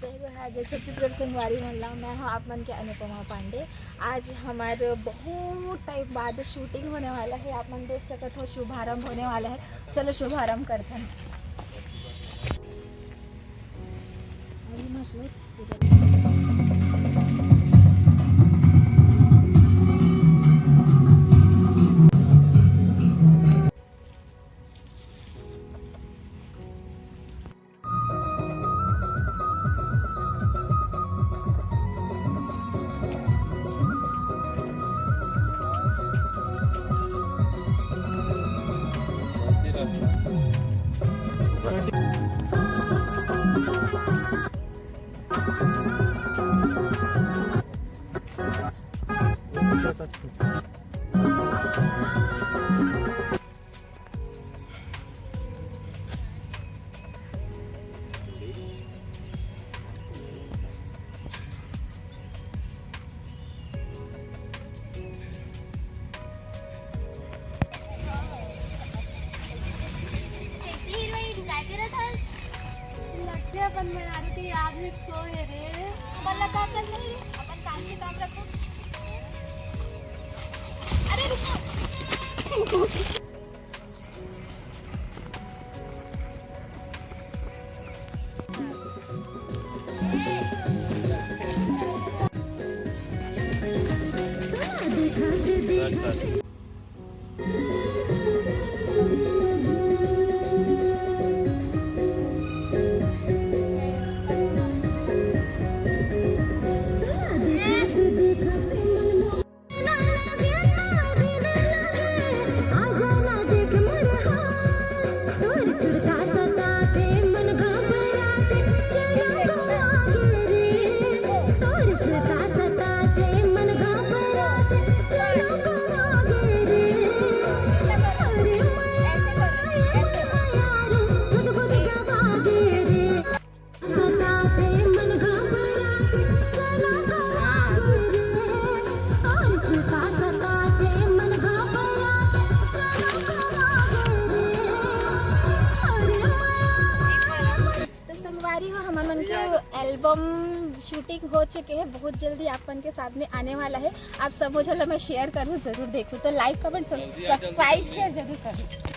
जय है जय छत्तीसगढ़ संगवारी महिला। मैं हूँ आप मन के अनुपमा पांडे। आज हमारे बहुत टाइम बाद शूटिंग होने वाला है। आप मन देख सकते हो शुभारंभ होने वाला है। चलो शुभारंभ करते हैं। पण मैं आ रही थी आदमी सोए रे मला का कर नहीं अपन काम से काम रखो। अरे रुको हमारे मन के एल्बम शूटिंग हो चुके हैं। बहुत जल्दी आप मन के सामने आने वाला है। आप सब चलो मैं शेयर करूँ, ज़रूर देखूँ। तो लाइक कमेंट सब्सक्राइब शेयर जरूर करूँ।